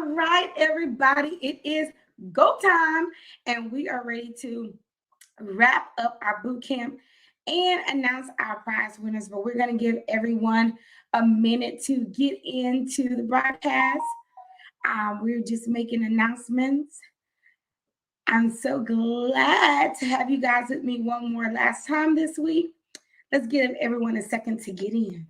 All right, everybody, it is go time, and we are ready to wrap up our boot camp and announce our prize winners. But we're going to give everyone a minute to get into the broadcast. We're just making announcements. I'm so glad to have you guys with me one more last time this week. Let's give everyone a second to get in.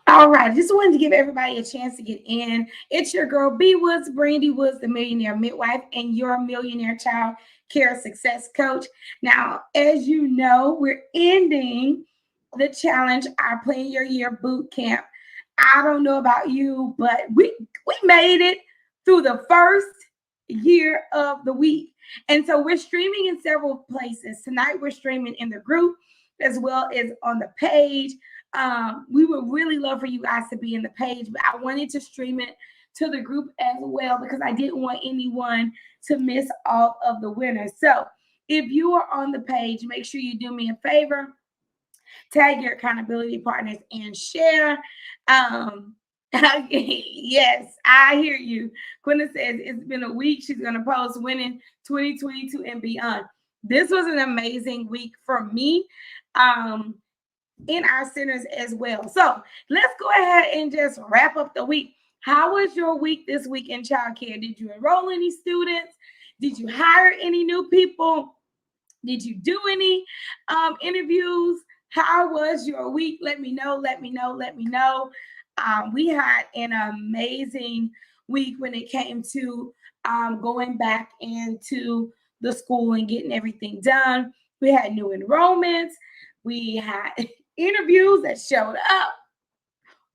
All right, just wanted to give everybody a chance to get in. It's your girl, B Woods, Brandy Woods, the millionaire midwife, and your millionaire child care success coach. Now, as you know, we're ending the challenge, our Plan Your Year boot camp. I don't know about you, but we made it through the first year of the week. And so we're streaming in several places. Tonight, we're streaming in the group as well as on the page. We would really love for you guys to be in the page, but I wanted to stream it to the group as well because I didn't want anyone to miss all of the winners. So if you are on the page, make sure you do me a favor, tag your accountability partners and share. Yes, I hear you. Quinta says it's been a week. She's going to post winning 2022 and beyond. This was an amazing week for me. In our centers as well. So let's go ahead and just wrap up the week. How was your week this week in childcare? Did you enroll any students? Did you hire any new people? Did you do any interviews? How was your week? Let me know. We had an amazing week when it came to going back into the school and getting everything done. We had new enrollments. We had interviews that showed up.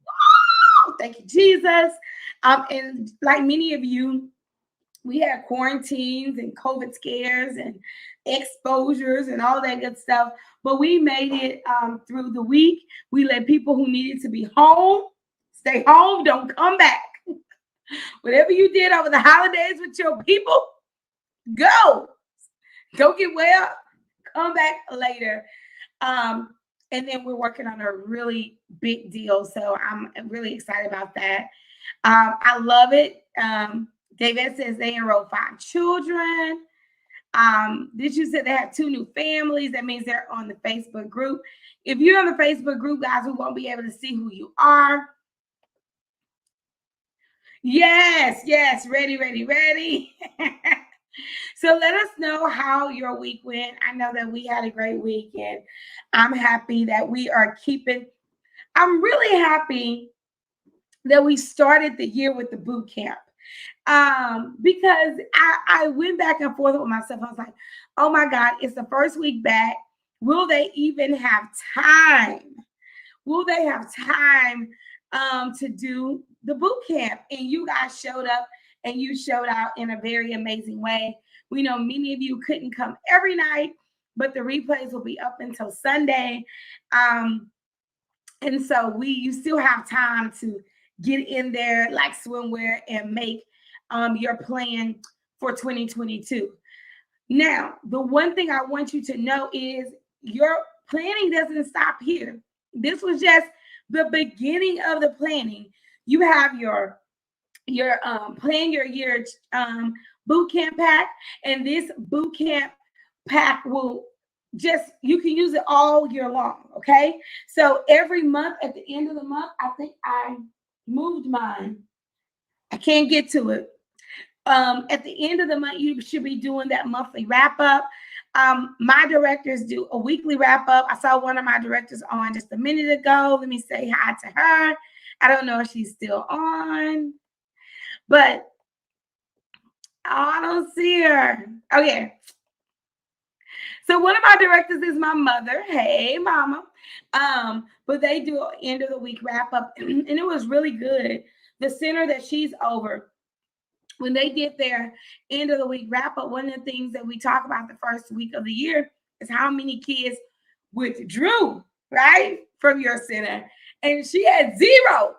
Wow, thank you, Jesus. And like many of you, we had quarantines and COVID scares and exposures and all that good stuff. But we made it through the week. We let people who needed to be home stay home. Don't come back. Whatever you did over the holidays with your people, go. Go get well. Come back later. And then we're working on a really big deal. So I'm really excited about that. I love it. David says they enrolled 5 children. Did you say they have 2 new families? That means they're on the Facebook group. If you're on the Facebook group, guys, we won't be able to see who you are. Yes. Ready. So let us know how your week went. I know that we had a great week, and I'm happy that we are I'm really happy that we started the year with the boot camp. Because I went back and forth with myself. I was like, oh my God, it's the first week back. Will they even have time? To do the boot camp? And you guys showed up and you showed out in a very amazing way. We know many of you couldn't come every night, but the replays will be up until Sunday. And so you still have time to get in there like swimwear and make your plan for 2022. Now, the one thing I want you to know is your planning doesn't stop here. This was just the beginning of the planning. You have your Plan Your Year boot camp pack, and this boot camp pack will you can use it all year long. Okay, so every month at the end of the month, I think I moved mine. I can't get to it. At the end of the month, you should be doing that monthly wrap up. My directors do a weekly wrap up. I saw one of my directors on just a minute ago. Let me say hi to her. I don't know if she's still on, but I don't see her. Okay. So one of my directors is my mother. Hey, mama. But they do an end of the week wrap up, and it was really good. The center that she's over, when they did their end of the week wrap up, one of the things that we talk about the first week of the year is how many kids withdrew, right, from your center. And she had zero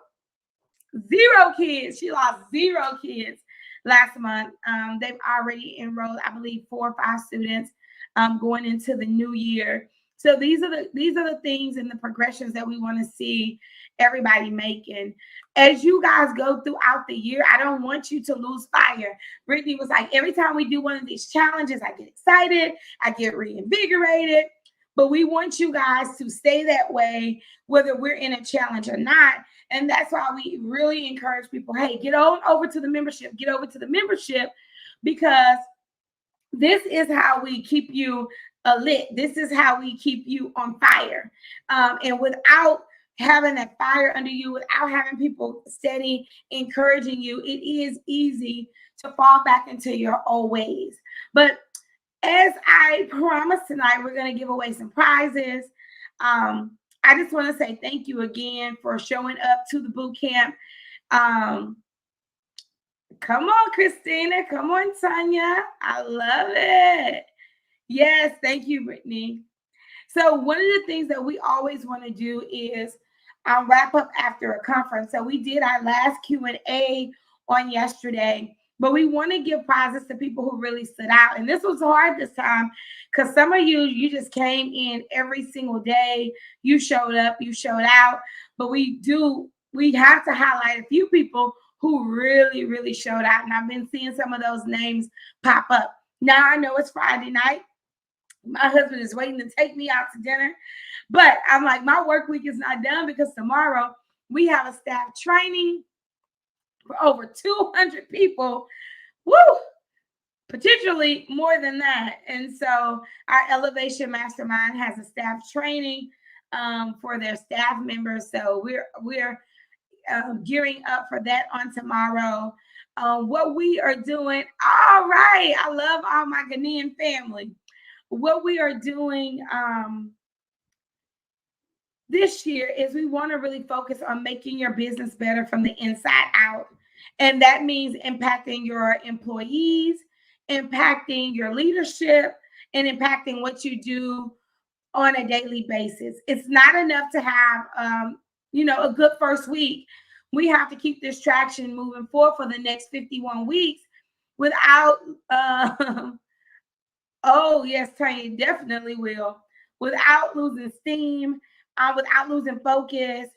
kids. She lost 0 kids last month. They've already enrolled, I believe, 4 or 5 students going into the new year. So these are the things and the progressions that we want to see everybody making. As you guys go throughout the year, I don't want you to lose fire. Brittany was like, every time we do one of these challenges, I get excited, I get reinvigorated. But we want you guys to stay that way, whether we're in a challenge or not. And that's why we really encourage people, hey, get on over to the membership, because this is how we keep you lit. This is how we keep you on fire. And without having that fire under you, without having people steady encouraging you, it is easy to fall back into your old ways. But as I promised tonight, we're going to give away some prizes. I just want to say thank you again for showing up to the boot camp. Come on, Christina. Come on, Tanya. I love it. Yes, thank you, Brittany. So one of the things that we always want to do is wrap up after a conference. So we did our last Q&A on yesterday, but we want to give prizes to people who really stood out. And this was hard this time because some of you just came in every single day. You showed up, you showed out, but we have to highlight a few people who really, really showed out. And I've been seeing some of those names pop up. Now I know it's Friday night. My husband is waiting to take me out to dinner. But I'm like, my work week is not done because tomorrow we have a staff training for over 200 people. Woo! Potentially more than that. And so our Elevation Mastermind has a staff training for their staff members. So we're gearing up for that on tomorrow. What we are doing, all right. I love all my Ghanaian family. What we are doing this year is we want to really focus on making your business better from the inside out. And that means impacting your employees, impacting your leadership, and impacting what you do on a daily basis. It's not enough to have, a good first week. We have to keep this traction moving forward for the next 51 weeks without, oh, yes, Tanya, definitely will. Without losing steam, without losing focus,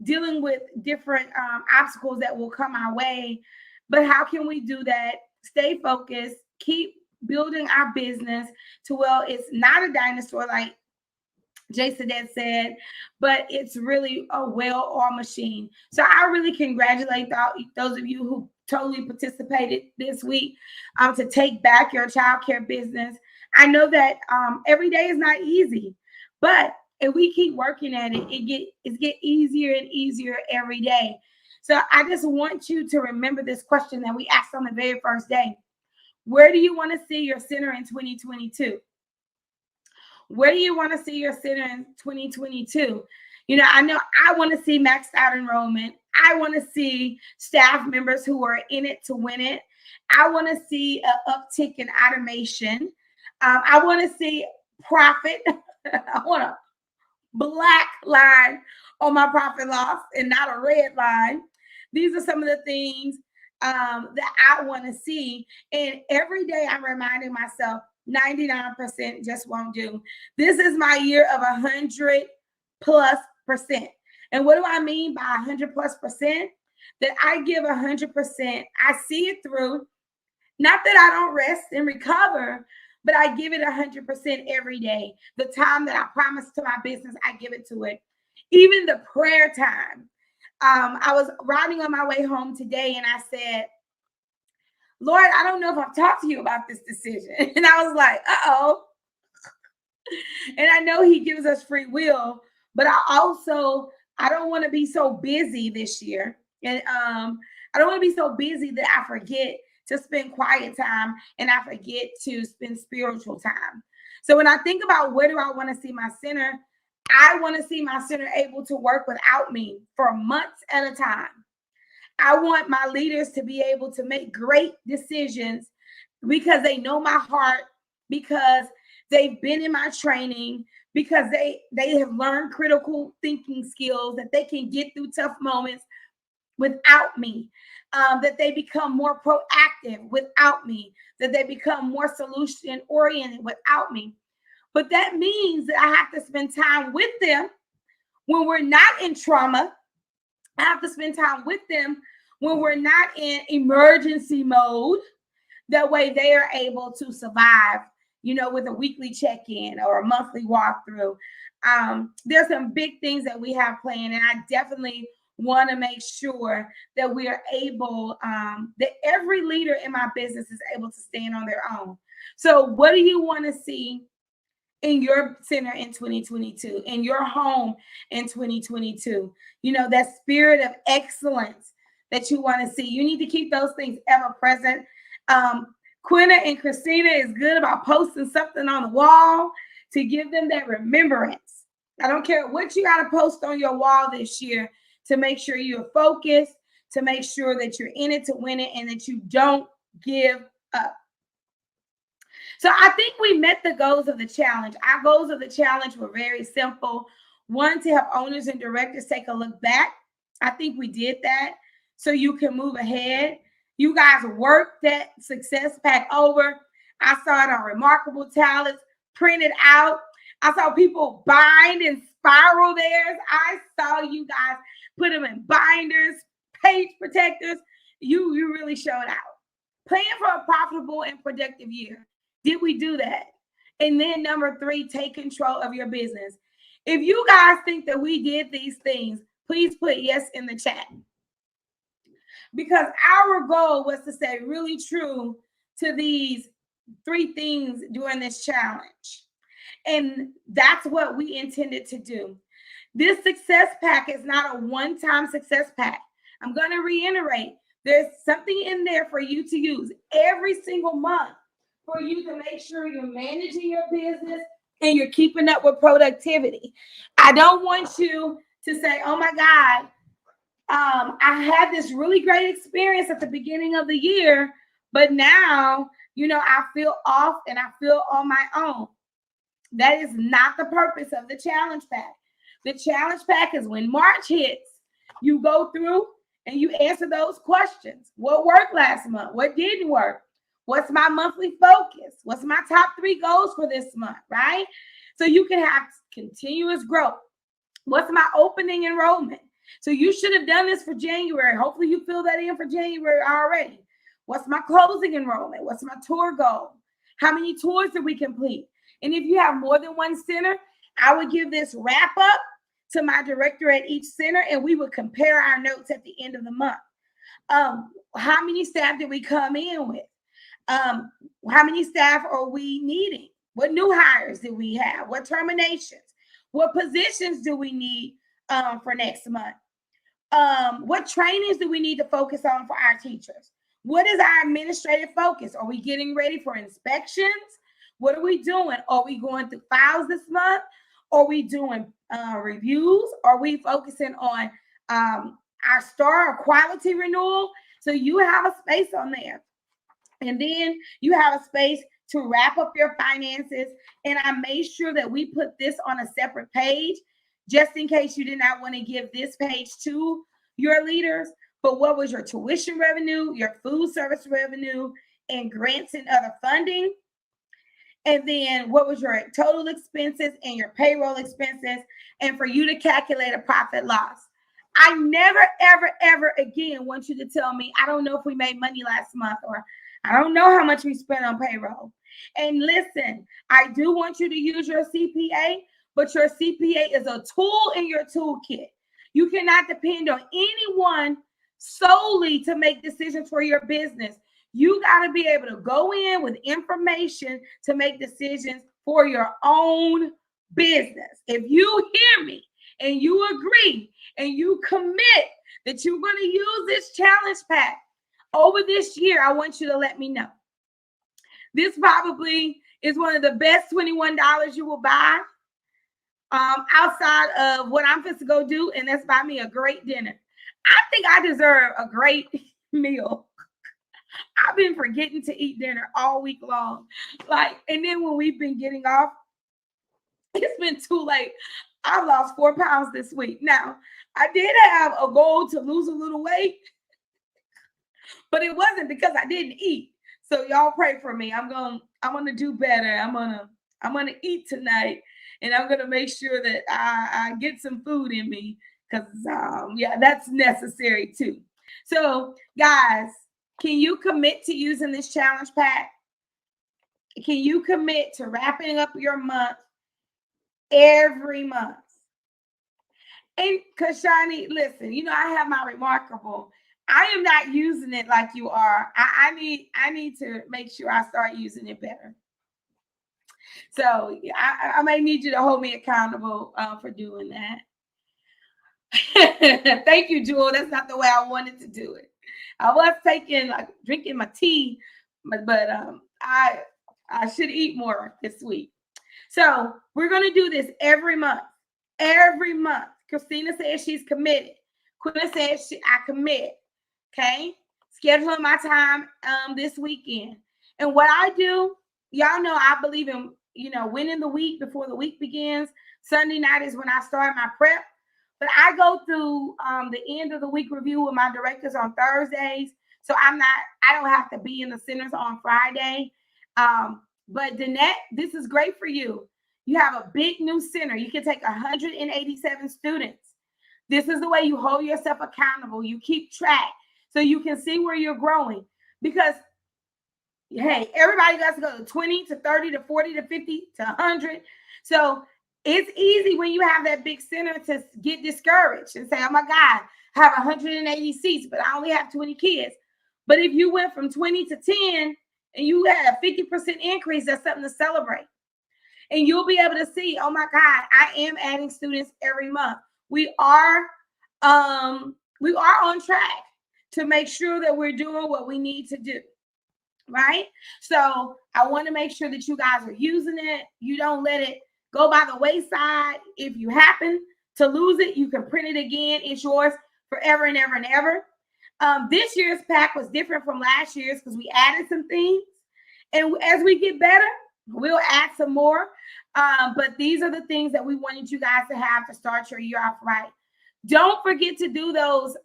dealing with different obstacles that will come our way. But how can we do that? Stay focused, keep building our business to, well, it's not a dinosaur like Jason had said, but it's really a well-oiled machine. So I really congratulate those of you who totally participated this week to take back your childcare business. I know that every day is not easy, but if we keep working at it, it get easier and easier every day. So I just want you to remember this question that we asked on the very first day. Where do you want to see your center in 2022? Where do you want to see your center in 2022? I know I want to see maxed out enrollment. I want to see staff members who are in it to win it. I want to see an uptick in automation. I want to see profit. I want a black line on my profit loss and not a red line. These are some of the things that I want to see. And every day I'm reminding myself, 99% just won't do. This is my year of 100+%. And what do I mean by 100+%? That I give 100%. I see it through. Not that I don't rest and recover, but I give it 100% every day. The time that I promise to my business, I give it to it. Even the prayer time. I was riding on my way home today and I said, Lord, I don't know if I've talked to you about this decision. And I was like, uh-oh. And I know he gives us free will, but I don't want to be so busy this year. And I don't want to be so busy that I forget to spend quiet time and I forget to spend spiritual time. So when I think about where do I want to see my center, I want to see my center able to work without me for months at a time. I want my leaders to be able to make great decisions because they know my heart, because they've been in my training, because they have learned critical thinking skills that they can get through tough moments without me, that they become more proactive without me, that they become more solution oriented without me. But that means that I have to spend time with them when we're not in trauma. I have to spend time with them when we're not in emergency mode. That way they are able to survive, with a weekly check-in or a monthly walkthrough. There's some big things that we have planned, and I definitely want to make sure that we are able, that every leader in my business is able to stand on their own. So what do you want to see in your center in 2022, in your home in 2022? That spirit of excellence that you want to see. You need to keep those things ever present. Quinna and Christina is good about posting something on the wall to give them that remembrance. I don't care what you got to post on your wall this year to make sure you're focused, to make sure that you're in it to win it, and that you don't give up. So I think we met the goals of the challenge. Our goals of the challenge were very simple. One, to help owners and directors take a look back. I think we did that so you can move ahead. You guys worked that success pack over. I saw it on Remarkable Talents, printed out. I saw people bind and spiral theirs. I saw you guys put them in binders, page protectors. You really showed out. Plan for a profitable and productive year. Did we do that? And then number 3, take control of your business. If you guys think that we did these things, please put yes in the chat. Because our goal was to stay really true to these 3 things during this challenge. And that's what we intended to do. This success pack is not a one-time success pack. I'm going to reiterate, there's something in there for you to use every single month for you to make sure you're managing your business and you're keeping up with productivity. I don't want you to say, oh my God, I had this really great experience at the beginning of the year, but now, I feel off and I feel on my own. That is not the purpose of the challenge pack. The challenge pack is when March hits, you go through and you answer those questions. What worked last month? What didn't work? What's my monthly focus? What's my top 3 goals for this month, right? So you can have continuous growth. What's my opening enrollment? So you should have done this for January. Hopefully you fill that in for January already. What's my closing enrollment? What's my tour goal? How many tours did we complete? And if you have more than one center, I would give this wrap up to my director at each center, and we would compare our notes at the end of the month. How many staff did we come in with? How many staff are we needing? What new hires do we have? What terminations? What positions do we need for next month? What trainings do we need to focus on for our teachers? What is our administrative focus? Are we getting ready for inspections? What are we doing? Are we going through files this month? Are we doing reviews? Are we focusing on our star or quality renewal? So you have a space on there. And then you have a space to wrap up your finances. And I made sure that we put this on a separate page, just in case you did not want to give this page to your leaders. But what was your tuition revenue, your food service revenue, and grants and other funding? And then what was your total expenses and your payroll expenses? And for you to calculate a profit loss. I never, ever, ever again want you to tell me, I don't know if we made money last month, or I don't know how much we spent on payroll. And listen, I do want you to use your CPA, but your CPA is a tool in your toolkit. You cannot depend on anyone solely to make decisions for your business. You got to be able to go in with information to make decisions for your own business. If you hear me and you agree and you commit that you're going to use this challenge pack over this year, I want you to let me know. This probably is one of the best $21 you will buy outside of what I'm supposed to go do, and that's buy me a great dinner. I think I deserve a great meal. I've been forgetting to eat dinner all week long. And then when we've been getting off, it's been too late. I've lost 4 pounds this week. Now, I did have a goal to lose a little weight, but it wasn't because I didn't eat. So y'all pray for me. I'm gonna do better. I'm gonna eat tonight, and I'm gonna make sure that I get some food in me, because that's necessary too. So guys, can you commit to using this challenge pack? Can you commit to wrapping up your month every month? And Kashani, listen, I have my remarkable. I am not using it like you are. I need to make sure I start using it better. So I may need you to hold me accountable for doing that. Thank you, Jewel. That's not the way I wanted to do it. I was drinking my tea, but I should eat more this week. So we're going to do this every month. Every month. Christina says she's committed. Quina says I commit. Okay? Scheduling my time this weekend. And what I do, y'all know I believe in, winning the week before the week begins. Sunday night is when I start my prep. But I go through the end of the week review with my directors on Thursdays. So I don't have to be in the centers on Friday. But Danette, this is great for you. You have a big new center. You can take 187 students. This is the way you hold yourself accountable. You keep track so you can see where you're growing. Because, hey, everybody got to go to 20 to 30 to 40 to 50 to 100. So it's easy when you have that big center to get discouraged and say, oh my God, I have 180 seats, but I only have 20 kids. But if you went from 20 to 10 and you had a 50% increase, that's something to celebrate. And you'll be able to see, oh my God, I am adding students every month. We are on track to make sure that we're doing what we need to do. Right? So I want to make sure that you guys are using it. You don't let it go by the wayside. If you happen to lose it, you can print it again. It's yours forever and ever and ever. This year's pack was different from last year's because we added some things. And as we get better, we'll add some more. But these are the things that we wanted you guys to have to start your year off right. Don't forget to do those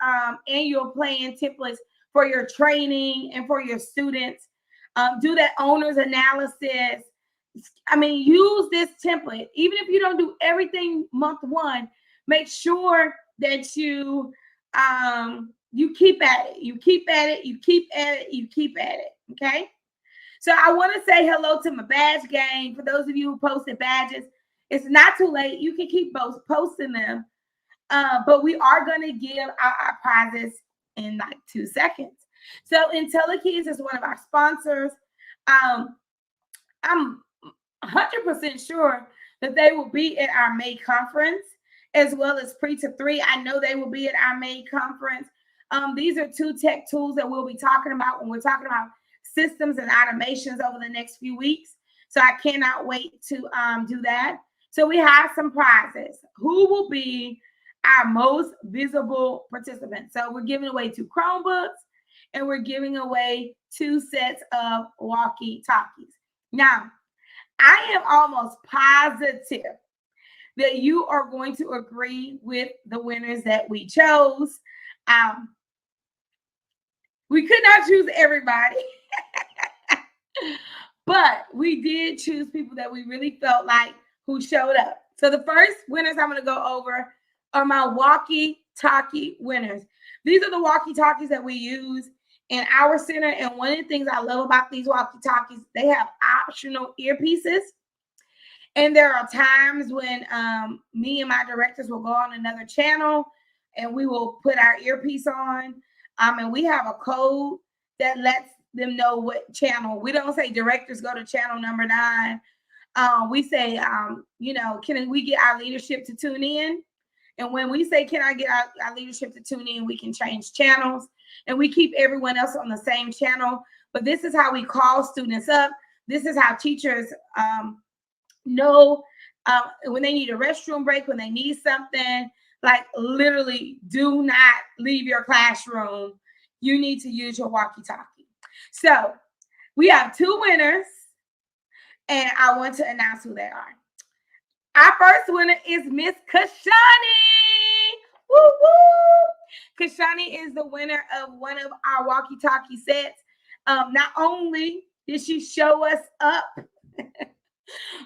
annual plan templates for your training and for your students. Do that owner's analysis. Use this template. Even if you don't do everything month one, make sure that you keep at it. You keep at it. You keep at it. You keep at it. Okay? So I want to say hello to my badge gang. For those of you who posted badges, it's not too late. You can keep posting them. But we are going to give our prizes in 2 seconds. So IntelliKids is one of our sponsors. I'm 100% sure that they will be at our May conference, as well as Pre-to-3. I know they will be at our May conference. These are 2 tech tools that we'll be talking about when we're talking about systems and automations over the next few weeks. So I cannot wait to do that. So we have some prizes. Who will be our most visible participants? So we're giving away 2 Chromebooks, and we're giving away 2 sets of walkie-talkies. Now, I am almost positive that you are going to agree with the winners that we chose. We could not choose everybody, but we did choose people that we really felt like who showed up. So the first winners I'm going to go over are my walkie-talkie winners. These are the walkie-talkies that we use in our center. And one of the things I love about these walkie-talkies, they have optional earpieces. And there are times when me and my directors will go on another channel and we will put our earpiece on. And we have a code that lets them know what channel. We don't say directors go to channel number 9. We say, can we get our leadership to tune in? And when we say, can I get our leadership to tune in, we can change channels and we keep everyone else on the same channel. But this is how we call students up. This is how teachers know when they need a restroom break, when they need something. Like, literally, do not leave your classroom. You need to use your walkie-talkie. So we have 2 winners, and I want to announce who they are. Our first winner is Miss Kashani. Woo woo! Kashani is the winner of one of our walkie-talkie sets. Not only did she show us up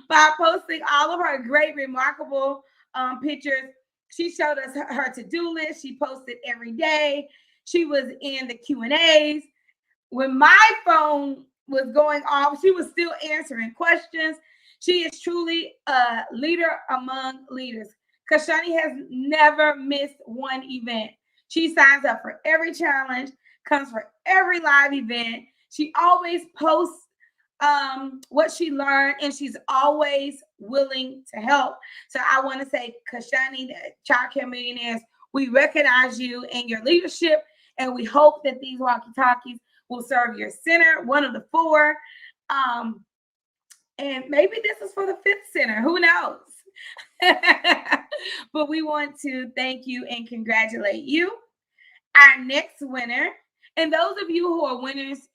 by posting all of her great, remarkable pictures, she showed us her to-do list. She posted every day. She was in the Q&As. When my phone was going off, she was still answering questions. She is truly a leader among leaders. Kashani has never missed one event. She signs up for every challenge, comes for every live event. She always posts what she learned, and she's always willing to help. So I want to say, Kashani, Childcare Millionaires, we recognize you and your leadership, and we hope that these walkie-talkies will serve your center, one of the 4. And maybe this is for the 5th center. Who knows? But we want to thank you and congratulate you. Our next winner, and those of you who are winners,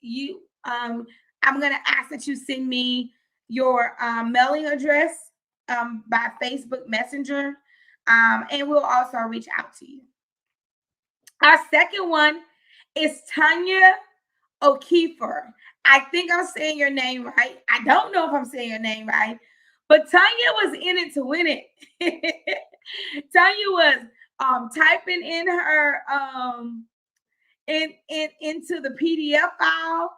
I'm going to ask that you send me your mailing address by Facebook Messenger, and we'll also reach out to you. Our second one is Tanya O'Keefer. I think I'm saying your name right. I don't know if I'm saying your name right, but Tanya was in it to win it. Tanya was typing in her into the PDF file,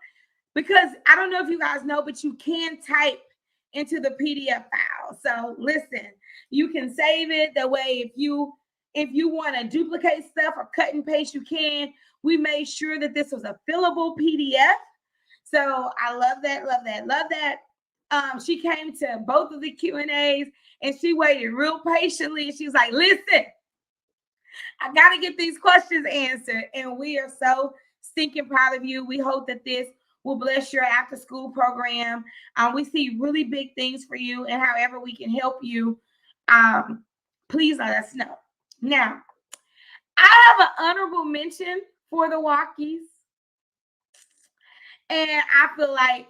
because I don't know if you guys know, but you can type into the PDF file. So listen, you can save it that way. If you want to duplicate stuff or cut and paste, you can. We made sure that this was a fillable PDF. So I love that, love that, love that. She came to both of the Q&As, and she waited real patiently. She was like, listen, I got to get these questions answered. And we are so stinking proud of you. We hope that this will bless your after school program. We see really big things for you, and however we can help you, please let us know. Now, I have an honorable mention for the walkies, and I feel like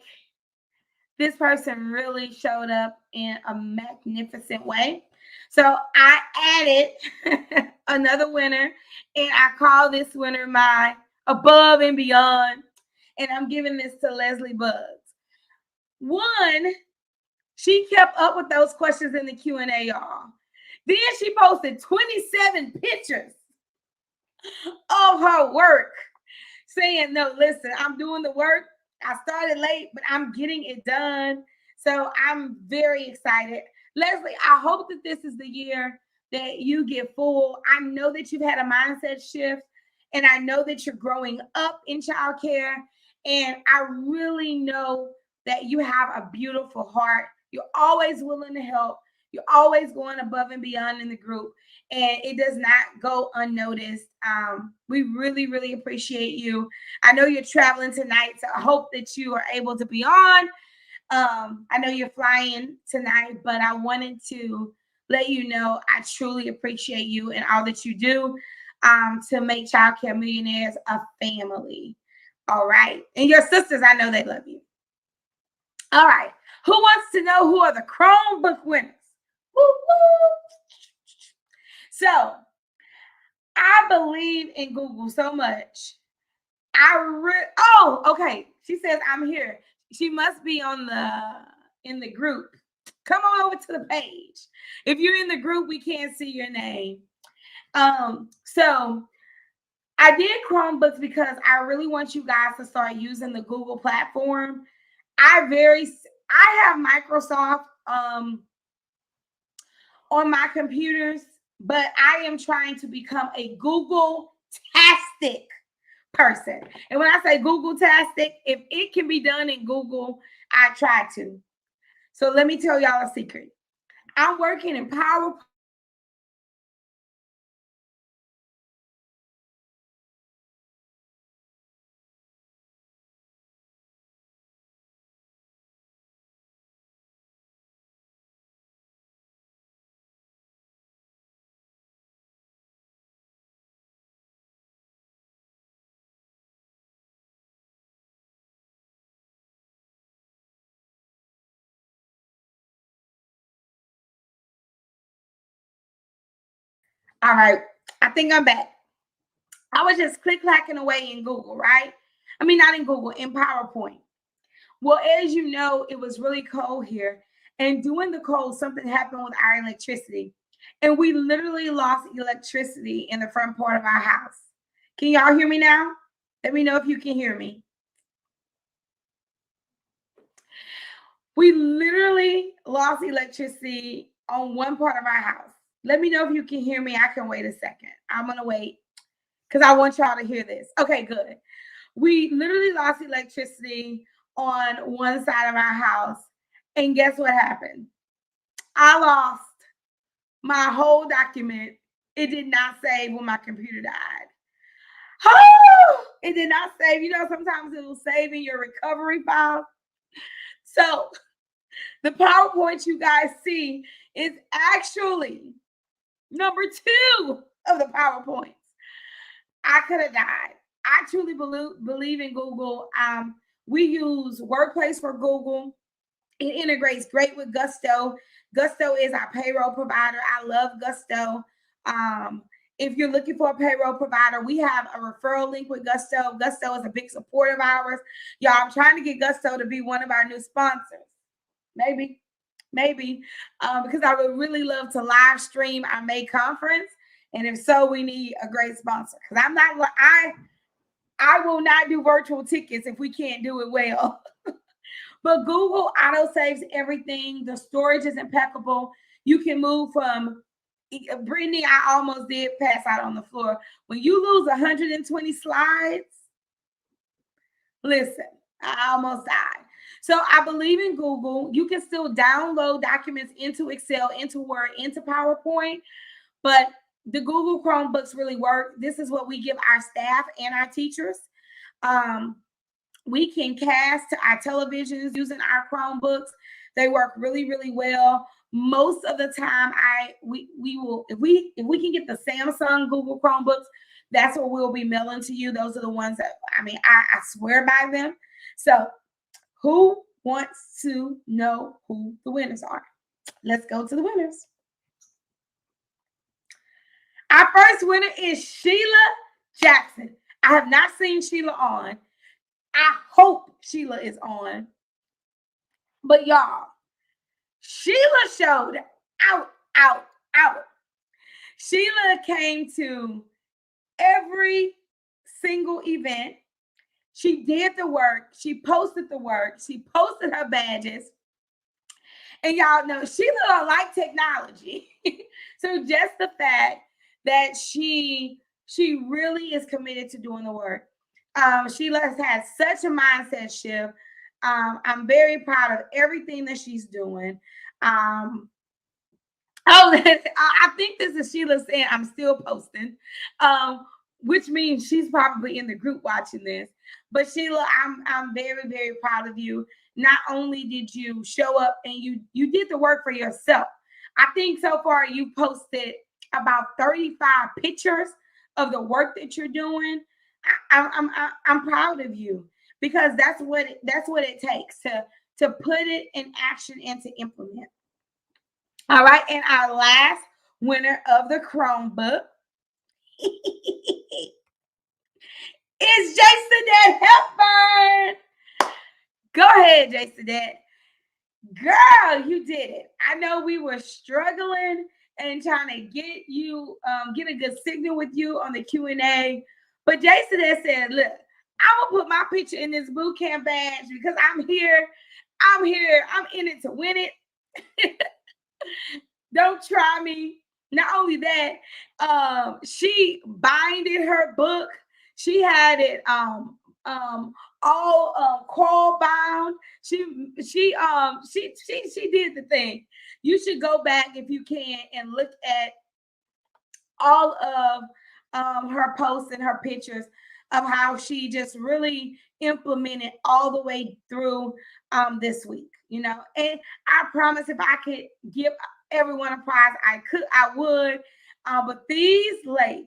this person really showed up in a magnificent way. So I added another winner, and I call this winner my above and beyond. And I'm giving this to Leslie Bugs. One, she kept up with those questions in the Q&A, y'all. Then she posted 27 pictures of her work, saying, no, listen, I'm doing the work. I started late, but I'm getting it done. So I'm very excited. Leslie, I hope that this is the year that you get full. I know that you've had a mindset shift, and I know that you're growing up in childcare. And I really know that you have a beautiful heart. You're always willing to help. You're always going above and beyond in the group, and it does not go unnoticed. We really, really appreciate you. I know you're traveling tonight, so I hope that you are able to be on. I know you're flying tonight, but I wanted to let you know I truly appreciate you and all that you do to make Childcare Millionaires a family. All right. And your sisters, I know they love you. All right. Who wants to know who are the Chromebook winners? Woo, woo. So I believe in Google so much. Okay. She says I'm here. She must be in the group. Come on over to the page. If you're in the group, we can't see your name. So I did Chromebooks because I really want you guys to start using the Google platform. I have Microsoft on my computers, but I am trying to become a Google-tastic person. And when I say Google-tastic, if it can be done in Google, I try to. So let me tell y'all a secret. I'm working in PowerPoint. All right, I think I'm back. I was just click-clacking away in Google, right? I mean, not in Google, in PowerPoint. Well, as you know, it was really cold here. And during the cold, something happened with our electricity. And we literally lost electricity in the front part of our house. Can y'all hear me now? Let me know if you can hear me. We literally lost electricity on one part of our house. Let me know if you can hear me. I can wait a second. I'm going to wait because I want y'all to hear this. Okay, good. We literally lost electricity on one side of our house. And guess what happened? I lost my whole document. It did not save when my computer died. Oh, it did not save. You know, sometimes it will save in your recovery file. So the PowerPoint you guys see is actually number 2 of the PowerPoints. I could have died. I truly believe in Google. We use Workplace for Google. It integrates great with Gusto. Gusto is our payroll provider. I love Gusto. If you're looking for a payroll provider, we have a referral link with Gusto. Gusto is a big support of ours. Y'all, I'm trying to get Gusto to be one of our new sponsors. Maybe, because I would really love to live stream our May conference. And if so, we need a great sponsor. Because I will not do virtual tickets if we can't do it well. But Google auto saves everything. The storage is impeccable. You can move from Brittany. I almost did pass out on the floor. When you lose 120 slides, listen, I almost died. So I believe in Google. You can still download documents into Excel, into Word, into PowerPoint, but the Google Chromebooks really work. This is what we give our staff and our teachers. We can cast to our televisions using our Chromebooks. They work really, really well. Most of the time, we will if we can get the Samsung Google Chromebooks, that's what we'll be mailing to you. Those are the ones that I swear by them. So, who wants to know who the winners are? Let's go to the winners. Our first winner is Sheila Jackson. I have not seen Sheila on. I hope Sheila is on. But y'all, Sheila showed out. Sheila came to every single event. She did the work. She posted the work. She posted her badges. And y'all know Sheila don't like technology. So just the fact that she really is committed to doing the work. Sheila has had such a mindset shift. I'm very proud of everything that she's doing. I think this is Sheila saying I'm still posting, which means she's probably in the group watching this. But Sheila, I'm very, very proud of you. Not only did you show up and you did the work for yourself. I think so far you posted about 35 pictures of the work that you're doing. I'm proud of you because that's what it takes to put it in action and to implement. All right, and our last winner of the Chromebook is Jason Hepburn. Go ahead, Jason. Girl, you did it. I know we were struggling and trying to get a good signal with you on the Q&A. But Jason said, look, I'm going to put my picture in this boot camp badge because I'm here. I'm in it to win it. Don't try me. Not only that, she binded her book. She had it all coil bound. She did the thing. You should go back if you can and look at all of her posts and her pictures of how she just really implemented all the way through this week, you know. And I promise if I could give everyone a prize, I would. But these ladies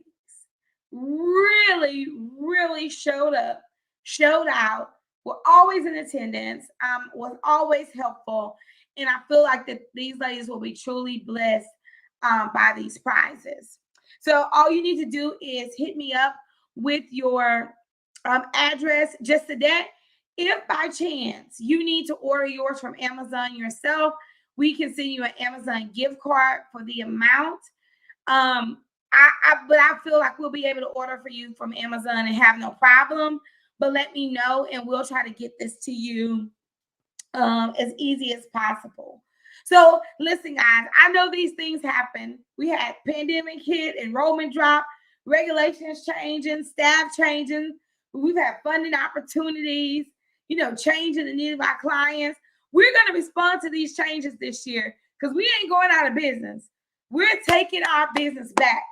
really, really showed up, showed out, were always in attendance, was always helpful. And I feel like that these ladies will be truly blessed by these prizes. So all you need to do is hit me up with your address just to that. If by chance you need to order yours from Amazon yourself, we can send you an Amazon gift card for the amount. But I feel like we'll be able to order for you from Amazon and have no problem. But let me know and we'll try to get this to you as easy as possible. So listen, guys, I know these things happen. We had pandemic hit, enrollment drop, regulations changing, staff changing. We've had funding opportunities, you know, changing the needs of our clients. We're going to respond to these changes this year because we ain't going out of business. We're taking our business back,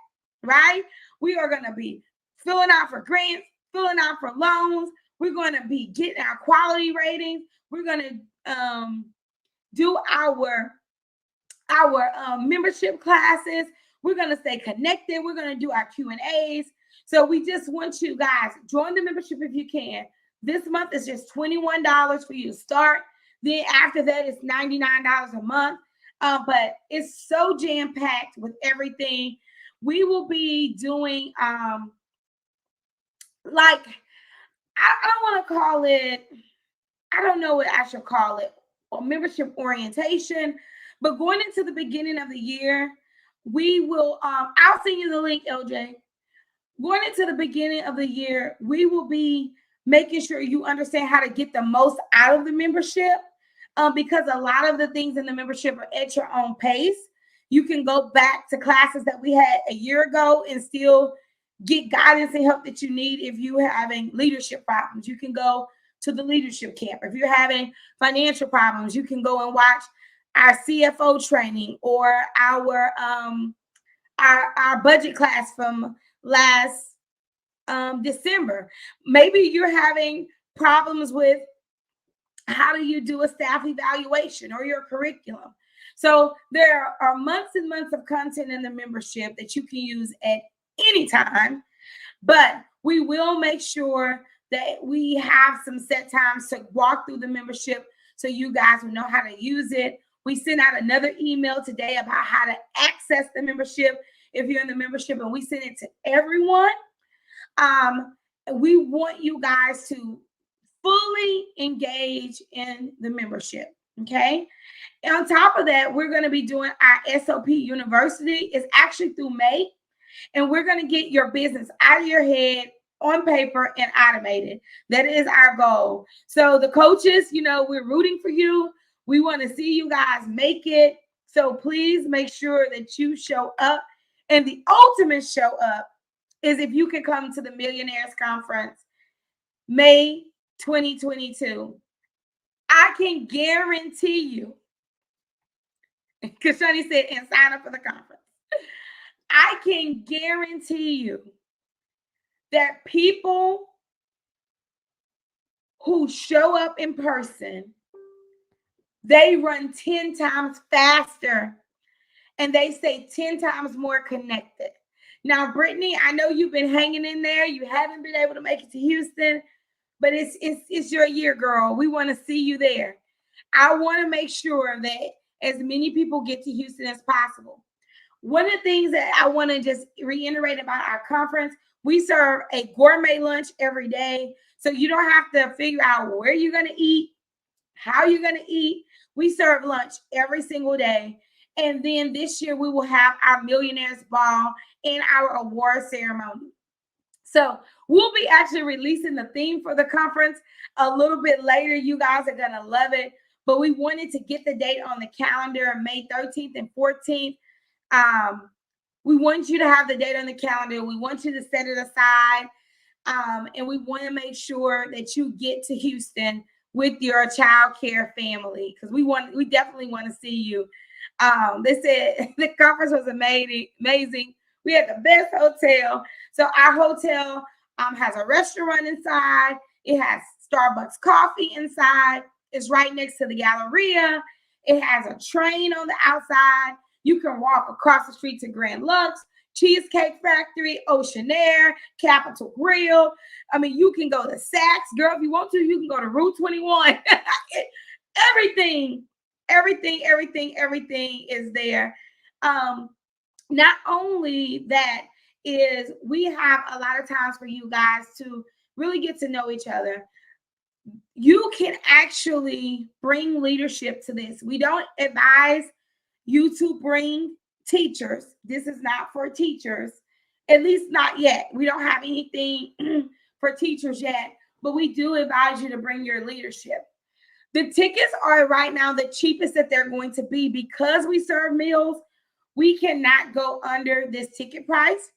right? We are going to be filling out for grants, filling out for loans. We're going to be getting our quality ratings. We're going to do our membership classes. We're going to stay connected. We're going to do our Q&As. So we just want you guys, join the membership if you can. This month is just $21 for you to start. Then after that, it's $99 a month. But it's so jam-packed with everything. We will be doing, like, I don't want to call it, I don't know what I should call it, or membership orientation. But going into the beginning of the year, we will, I'll send you the link, LJ. Going into the beginning of the year, we will be making sure you understand how to get the most out of the membership, because a lot of the things in the membership are at your own pace. You can go back to classes that we had a year ago and still get guidance and help that you need. If you're having leadership problems, you can go to the leadership camp. If you're having financial problems, you can go and watch our CFO training or our budget class from last December. Maybe you're having problems with how do you do a staff evaluation or your curriculum. So there are months and months of content in the membership that you can use at any time, but we will make sure that we have some set times to walk through the membership so you guys will know how to use it. We sent out another email today about how to access the membership if you're in the membership, and we sent it to everyone. We want you guys to fully engage in the membership, okay? And on top of that, we're going to be doing our SOP University. It's actually through May, and we're going to get your business out of your head on paper and automated. That is our goal. So the coaches, you know, we're rooting for you. We want to see you guys make it. So please make sure that you show up. And the ultimate show up is if you can come to the Millionaires Conference, May 2022. I can guarantee you, because Shani said, and sign up for the conference. I can guarantee you that people who show up in person, they run 10 times faster and they stay 10 times more connected. Now, Brittany, I know you've been hanging in there. You haven't been able to make it to Houston, but it's your year, girl. We want to see you there. I want to make sure that as many people get to Houston as possible. One of the things that I want to just reiterate about our conference, we serve a gourmet lunch every day. So you don't have to figure out where you're going to eat, how you're going to eat. We serve lunch every single day. And then this year we will have our Millionaires Ball and our award ceremony. So we'll be actually releasing the theme for the conference a little bit later. You guys are going to love it. But we wanted to get the date on the calendar, May 13th and 14th. We want you to have the date on the calendar. We want you to set it aside. And we want to make sure that you get to Houston with your child care family, because we definitely want to see you. They said the conference was amazing. We had the best hotel. So our hotel has a restaurant inside. It has Starbucks coffee inside. It's right next to the Galleria. It has a train on the outside. You can walk across the street to Grand Lux, Cheesecake Factory, Ocean Air, Capitol Grill. I mean, you can go to Saks, girl, if you want to. You can go to Route 21. Everything is there. Not only that, is we have a lot of times for you guys to really get to know each other. You can actually bring leadership to this. We don't advise you to bring teachers. This is not for teachers, at least not yet. We don't have anything for teachers yet, but we do advise you to bring your leadership. The tickets are right now the cheapest that they're going to be, because we serve meals. We cannot go under this ticket price.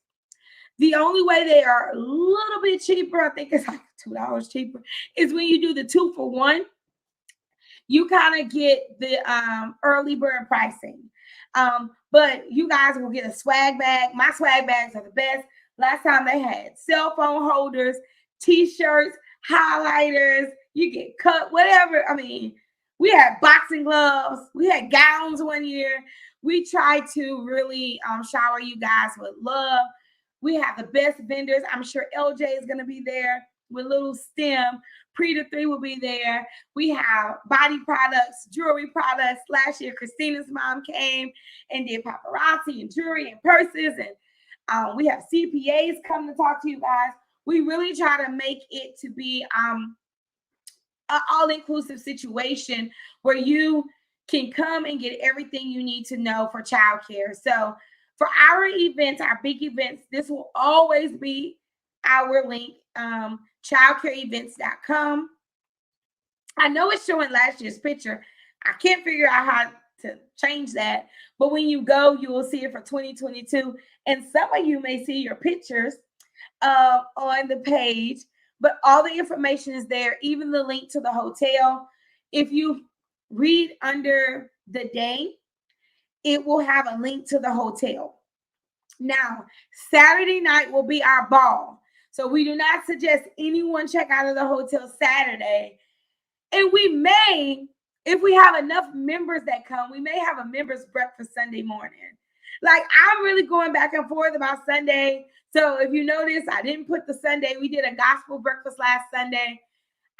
The only way they are a little bit cheaper, I think it's like $2 cheaper, is when you do the 2-for-1. You kind of get the early bird pricing. But you guys will get a swag bag. My swag bags are the best. Last time they had cell phone holders, t-shirts, highlighters, you get cut, whatever. I mean, we had boxing gloves. We had gowns one year. We try to really shower you guys with love. We have the best vendors. I'm sure LJ is going to be there with little STEM. Preta 3 will be there. We have body products, jewelry products. Last year, Christina's mom came and did paparazzi and jewelry and purses. And we have CPAs come to talk to you guys. We really try to make it to be an all-inclusive situation where you can come and get everything you need to know for childcare. So for our events, our big events, this will always be our link, childcareevents.com. I know it's showing last year's picture. I can't figure out how to change that. But when you go, you will see it for 2022. And some of you may see your pictures on the page. But all the information is there, even the link to the hotel. If you read under the day, it will have a link to the hotel. Now, Saturday night will be our ball. So we do not suggest anyone check out of the hotel Saturday. And we may, if we have enough members that come, we may have a members breakfast Sunday morning. Like, I'm really going back and forth about Sunday. So if you notice, I didn't put the Sunday. We did a gospel breakfast last Sunday.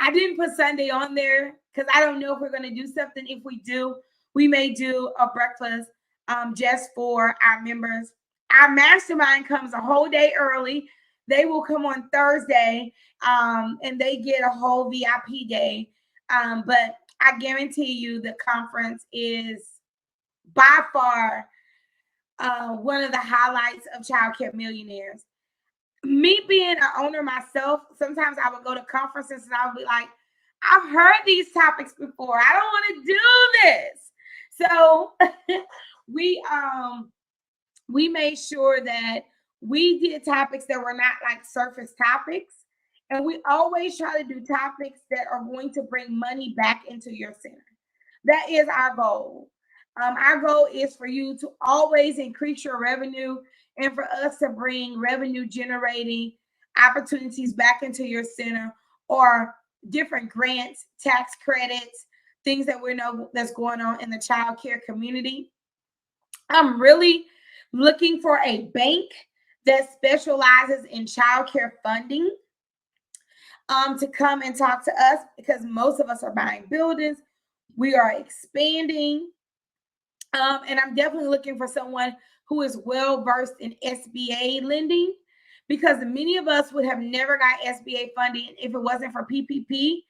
I didn't put Sunday on there because I don't know if we're going to do something. If we do, we may do a breakfast just for our members. Our mastermind comes a whole day early. They will come on Thursday, and they get a whole VIP day. But I guarantee you the conference is by far one of the highlights of Childcare Millionaires. Me being an owner myself, sometimes I would go to conferences and I would be like, I've heard these topics before. I don't want to do this. So we made sure that we did topics that were not like surface topics. And we always try to do topics that are going to bring money back into your center. That is our goal. Our goal is for you to always increase your revenue and for us to bring revenue generating opportunities back into your center, or different grants, tax credits, things that we know that's going on in the child care community. I'm really looking for a bank that specializes in child care funding to come and talk to us, because most of us are buying buildings. We are expanding. And I'm definitely looking for someone who is well-versed in SBA lending, because many of us would have never got SBA funding if it wasn't for PPP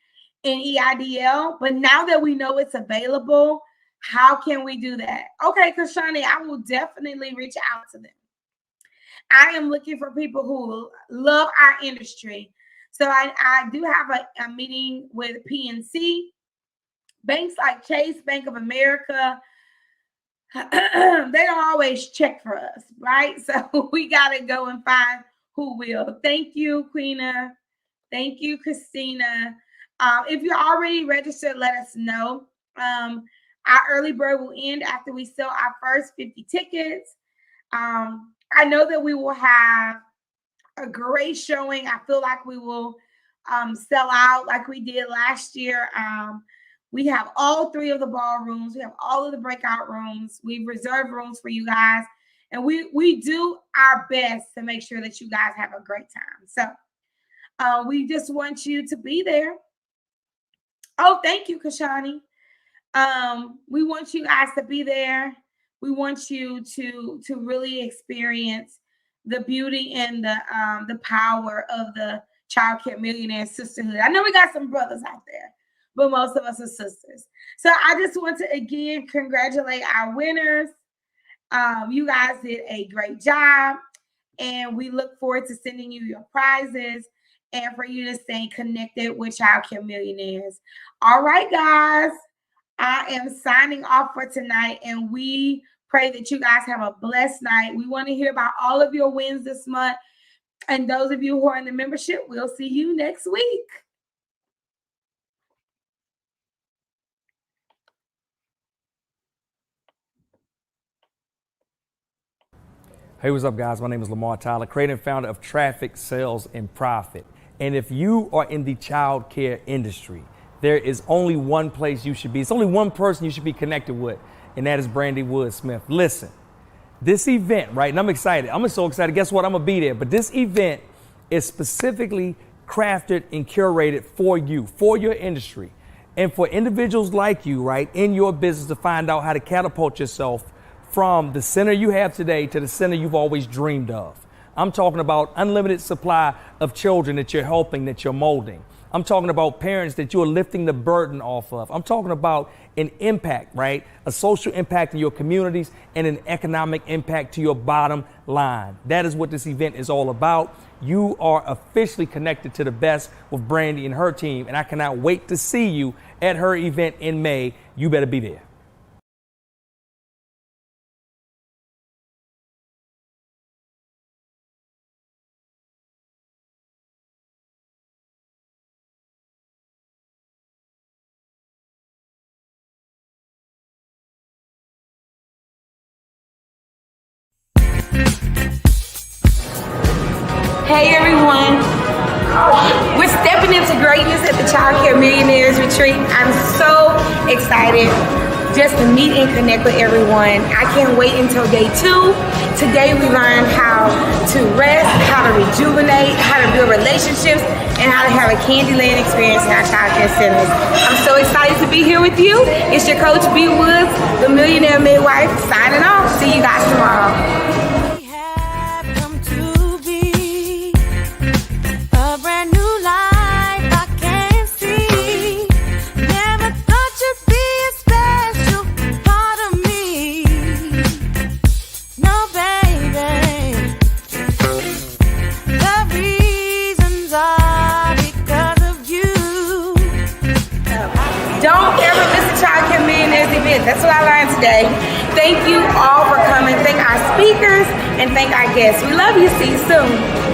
and EIDL. But now that we know it's available, how can we do that? Okay, Kashani, I will definitely reach out to them. I am looking for people who love our industry. So I do have a meeting with PNC. Banks like Chase, Bank of America, they don't always check for us, right? So we got to go and find who will. Thank you, Queena. Thank you, Christina. If you're already registered, let us know. Our early bird will end after we sell our first 50 tickets. I know that we will have a great showing. I feel like we will sell out like we did last year. We have all 3 of the ballrooms. We have all of the breakout rooms. We've reserved rooms for you guys. And we do our best to make sure that you guys have a great time. So we just want you to be there. Oh, thank you, Kashani. We want you guys to be there. We want you to really experience the beauty and the power of the Childcare Millionaires Sisterhood. I know we got some brothers out there, but most of us are sisters. So I just want to again congratulate our winners. You guys did a great job, and we look forward to sending you your prizes and for you to stay connected with Childcare Millionaires. All right, guys, I am signing off for tonight, and we pray that you guys have a blessed night. We want to hear about all of your wins this month. And those of you who are in the membership, we'll see you next week. Hey, what's up, guys? My name is Lamar Tyler, creator and founder of Traffic, Sales, and Profit. And if you are in the child care industry, there is only one place you should be. It's only one person you should be connected with, and that is Brandy Wood-Smith. Listen, this event, right, and I'm excited. I'm so excited. Guess what? I'm going to be there. But this event is specifically crafted and curated for you, for your industry, and for individuals like you, right, in your business to find out how to catapult yourself from the center you have today to the center you've always dreamed of. I'm talking about unlimited supply of children that you're helping, that you're molding. I'm talking about parents that you're lifting the burden off of. I'm talking about an impact, right? A social impact in your communities and an economic impact to your bottom line. That is what this event is all about. You are officially connected to the best with Brandy and her team, and I cannot wait to see you at her event in May. You better be there. Hey everyone, we're stepping into greatness at the Childcare Millionaires Retreat. I'm so excited just to meet and connect with everyone. I can't wait until day 2. Today we learned how to rest, how to rejuvenate, how to build relationships, and how to have a Candyland experience in our Childcare Centers. I'm so excited to be here with you. It's your coach, B. Woods, the Millionaire Midwife, signing off. See you guys tomorrow. That's what I learned today. Thank you all for coming. Thank our speakers and thank our guests. We love you. See you soon.